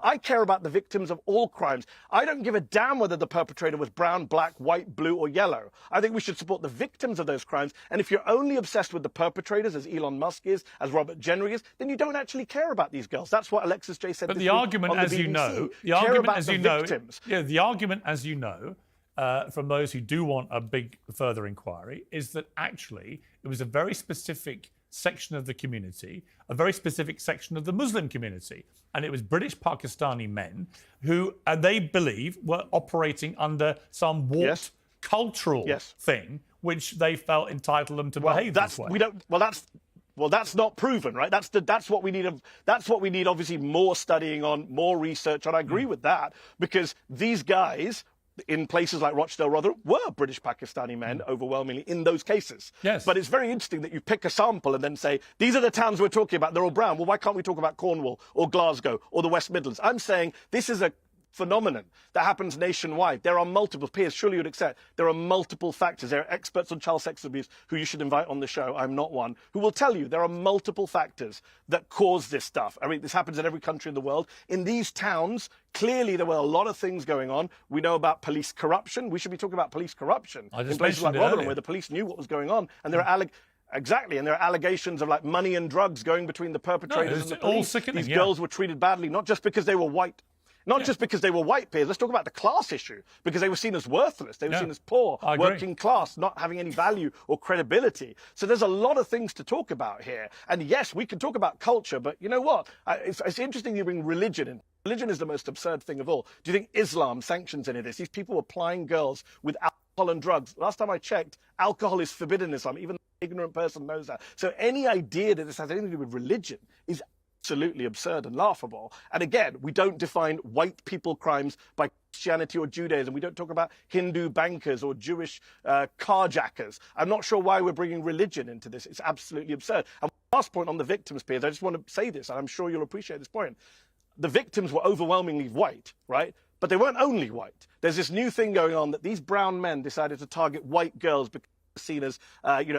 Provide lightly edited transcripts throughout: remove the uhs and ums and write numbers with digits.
I care about the victims of all crimes. I don't give a damn whether the perpetrator was brown, black, white, blue, or yellow. I think we should support the victims of those crimes. And if you're only obsessed with the perpetrators, as Elon Musk is, as Robert Jenner is, then you don't actually care about these girls. That's what Alexis J said. But the argument, as you know, the argument, as you know, from those who do want a big further inquiry, is that actually it was a very specific section of the community, a very specific section of the Muslim community, and it was British Pakistani men who they believe were operating under some warped cultural thing, which they felt entitled them to behave this way. That's not proven, right? That's what we need. That's what we need. Obviously, more studying on, more research, and I agree with that, because these guys in places like Rochdale, Rotherham, were British Pakistani men overwhelmingly in those cases. Yes. But it's very interesting that you pick a sample and then say, these are the towns we're talking about, they're all brown. Well, why can't we talk about Cornwall or Glasgow or the West Midlands? I'm saying this is a phenomenon that happens nationwide. There are multiple, Piers, surely you'd accept, there are multiple factors. There are experts on child sex abuse who you should invite on the show, I'm not one, who will tell you there are multiple factors that cause this stuff. I mean, this happens in every country in the world. In these towns, clearly there were a lot of things going on. We know about police corruption. We should be talking about police corruption in places like Rotherham, where the police knew what was going on, and there are Exactly, and there are allegations of like money and drugs going between the perpetrators and the police. All sickening, These girls were treated badly, not just because they were white. Not just because they were white, Piers. Let's talk about the class issue. Because they were seen as worthless. They were seen as poor, working class, not having any value or credibility. So there's a lot of things to talk about here. And yes, we can talk about culture, but you know what? It's interesting you bring religion in. Religion is the most absurd thing of all. Do you think Islam sanctions any of this? These people were plying girls with alcohol and drugs. Last time I checked, alcohol is forbidden in Islam. Even an ignorant person knows that. So any idea that this has anything to do with religion is absolutely absurd and laughable. And again, we don't define white people crimes by Christianity or Judaism. We don't talk about Hindu bankers or Jewish carjackers. I'm not sure why we're bringing religion into this. It's absolutely absurd. And last point on the victims, Piers, I just want to say this, and I'm sure you'll appreciate this point. The victims were overwhelmingly white, right? But they weren't only white. There's this new thing going on that these brown men decided to target white girls because seen as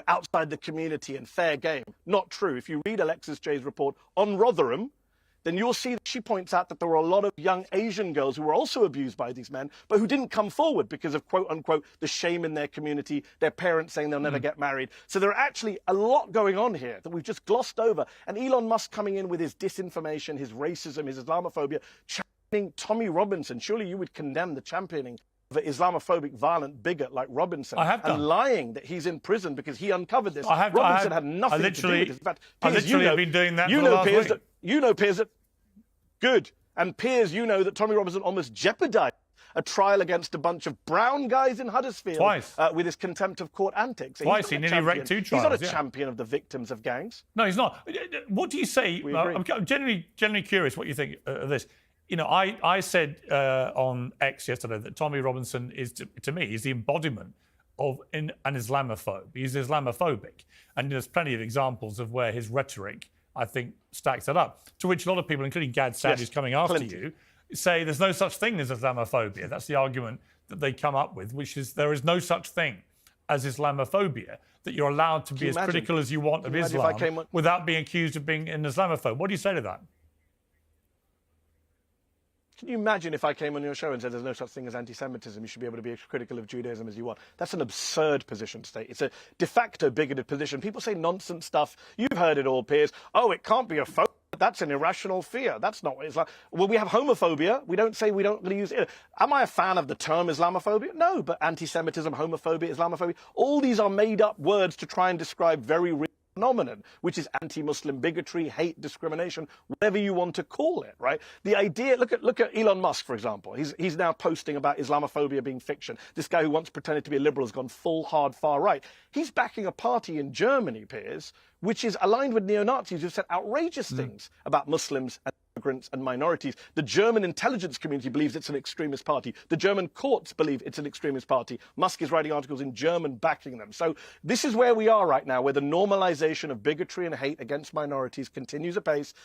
outside the community and fair game. Not true. If you read Alexis J's report on Rotherham, then you'll see that she points out that there were a lot of young Asian girls who were also abused by these men, but who didn't come forward because of, quote unquote, the shame in their community, their parents saying they'll never get married. So there are actually a lot going on here that we've just glossed over. And Elon Musk coming in with his disinformation, his racism, his Islamophobia, championing Tommy Robinson. Surely you would condemn the championing of an Islamophobic, violent bigot like Robinson, and lying that he's in prison because he uncovered this. Robinson had nothing to do with this. In fact, Piers, I literally have been doing that for the last week. You know, Piers, that good. And Piers, you know that Tommy Robinson almost jeopardized a trial against a bunch of brown guys in Huddersfield with his contempt of court antics. Twice, he nearly wrecked 2 trials. He's not a champion of the victims of gangs. No, he's not. What do you say? I'm genuinely curious what you think of this. You know, I said on X yesterday that Tommy Robinson is, to me, is the embodiment of an Islamophobe. He's Islamophobic. And there's plenty of examples of where his rhetoric, I think, stacks it up. To which a lot of people, including Gad Saad, who's coming after you, say there's no such thing as Islamophobia. That's the argument that they come up with, which is there is no such thing as Islamophobia, that you're allowed to be as critical as you want of Islam without being accused of being an Islamophobe. What do you say to that? Can you imagine if I came on your show and said there's no such thing as anti-Semitism, you should be able to be as critical of Judaism as you want? That's an absurd position to take. It's a de facto bigoted position. People say nonsense stuff. You've heard it all, Piers. Oh, it can't be a phobia. That's an irrational fear. That's not what it's like. Well, we have homophobia. We don't say we don't really use it. Am I a fan of the term Islamophobia? No, but anti-Semitism, homophobia, Islamophobia, all these are made-up words to try and describe very real phenomenon, which is anti-Muslim bigotry, hate, discrimination, whatever you want to call it, right? The idea, look at Elon Musk, for example. He's now posting about Islamophobia being fiction. This guy who once pretended to be a liberal has gone full hard far right. He's backing a party in Germany, Piers, which is aligned with neo-Nazis who've said outrageous things about Muslims and immigrants and minorities. The German intelligence community believes it's an extremist party. The German courts believe it's an extremist party. Musk is writing articles in German backing them. So this is where we are right now, where the normalization of bigotry and hate against minorities continues apace.